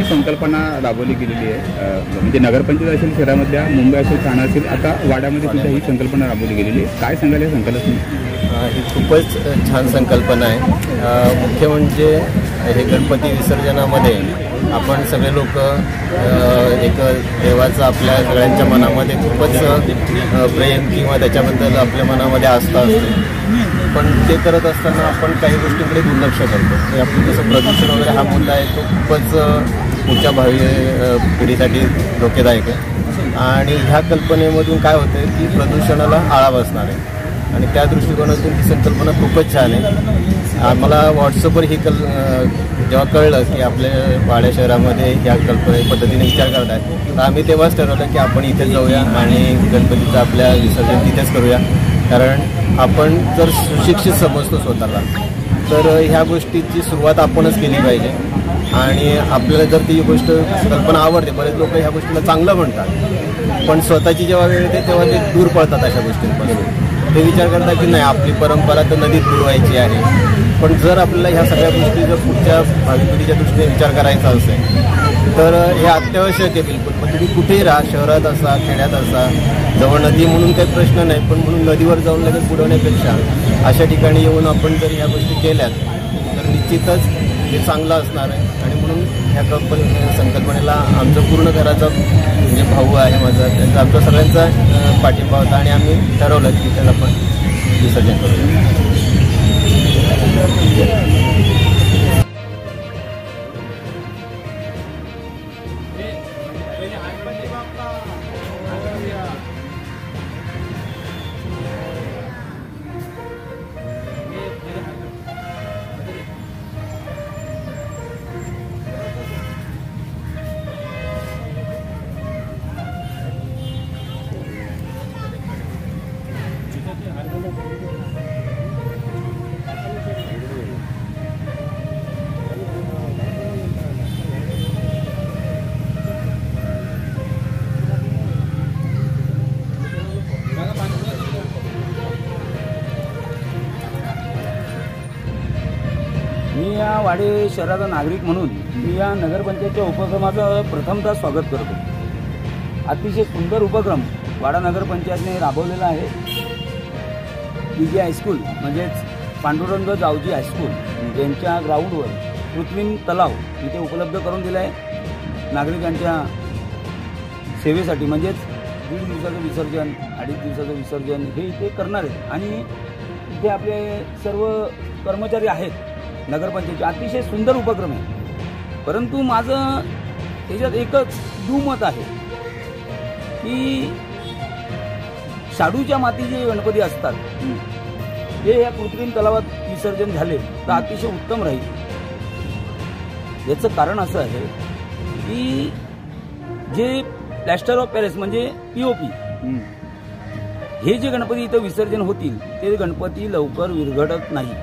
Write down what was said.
संकल्पना राबवली गेलेली आहे, म्हणजे नगरपंचायत असेल, शहरामधल्या मुंबई असेल, ठाणे असेल, आता वाड्यामध्ये सुद्धा ही संकल्पना राबवली गेलेली आहे. काय सांगाल या संकल्पना? ही खूपच छान संकल्पना आहे. मुख्य म्हणजे हे गणपती विसर्जनामध्ये आपण सगळे लोक एक देवाचं आपल्या सगळ्यांच्या मनामध्ये खूपच प्रेम किंवा त्याच्याबद्दल आपल्या मनामध्ये आस्था असते, पण ते करत असताना आपण काही गोष्टींकडे दुर्लक्ष करतो. आपण जसं प्रदूषण वगैरे हा मुद्दा आहे तो खूपच पुढच्या भावी पिढीसाठी धोकेदायक आहे. आणि ह्या कल्पनेमधून काय होतं की प्रदूषणाला आळा बसणार आहे आणि त्या दृष्टिकोनातून ही संकल्पना खूपच छान आहे. आम्हाला व्हॉट्सअपवर ही जेव्हा कळलं की आपल्या वाड्या शहरामध्ये ह्या पद्धतीने विचार करत आहे, तर आम्ही तेव्हाच ठरवलं की आपण इथे जाऊया आणि गणपतीचं आपल्या विसर्जन तिथेच करूया. कारण आपण जर सुशिक्षित समजतो स्वतःला, तर ह्या गोष्टीची सुरुवात आपणच केली पाहिजे. आणि आपल्याला जर ती गोष्ट कल्पना आवडते, बरेच लोक ह्या गोष्टीला चांगलं म्हणतात, पण स्वतःची जेव्हा वेळ येते तेव्हा ते दूर पळतात अशा गोष्टींपासून. ते विचार करतात की नाही, आपली परंपरा तर नदीत बुडवायची आहे. पण जर आपल्याला ह्या सगळ्या गोष्टी जर पुढच्या भावी पिढीच्या दृष्टीने विचार करायचा असेल तर हे अत्यावश्यक आहे बिलकुल. मग तुम्ही कुठेही राहा, शहरात असा, खेड्यात असा, जवळ नदी म्हणून काही प्रश्न नाही, पण म्हणून नदीवर जाऊन लगेच बुडवण्यापेक्षा अशा ठिकाणी येऊन आपण जर ह्या गोष्टी केल्यात तर निश्चितच हे चांगलं असणार आहे. आणि म्हणून ह्या संकल्पनेला आमचं पूर्ण घराचा म्हणजे भाऊ आहे माझा, त्यांचा आमचा सगळ्यांचा पाठिंबा होता आणि आम्ही ठरवलं की त्याला आपण विसर्जन करूया. मी या वाडी शहराचा नागरिक म्हणून मी या नगरपंचायतच्या उपक्रमाचं प्रथमतः स्वागत करतो. अतिशय सुंदर उपक्रम वाडा नगरपंचायतने राबवलेला आहे. PG हायस्कूल म्हणजेच पांडुरंग जावजी हायस्कूल यांच्या ग्राउंडवर कृत्रिम तलाव इथे उपलब्ध करून दिला आहे नागरिकांच्या सेवेसाठी. म्हणजेच 1.5 दिवसाचं विसर्जन, 2.5 दिवसाचं विसर्जन हे इथे करणार आहेत. आणि इथे आपले सर्व कर्मचारी आहेत नगरपंचायतचे. अतिशय सुंदर उपक्रम आहे. परंतु माझं त्याच्यात एकच दुमत आहे की शाडूच्या मातीचे गणपती असतात हे या कृत्रिम तलावात विसर्जन झाले तर अतिशय उत्तम राहील. याचं कारण असं आहे की जे प्लॅस्टर ऑफ पॅरिस म्हणजे POP हे जे गणपती इथं विसर्जन होतील ते गणपती लवकर विरघळत नाही.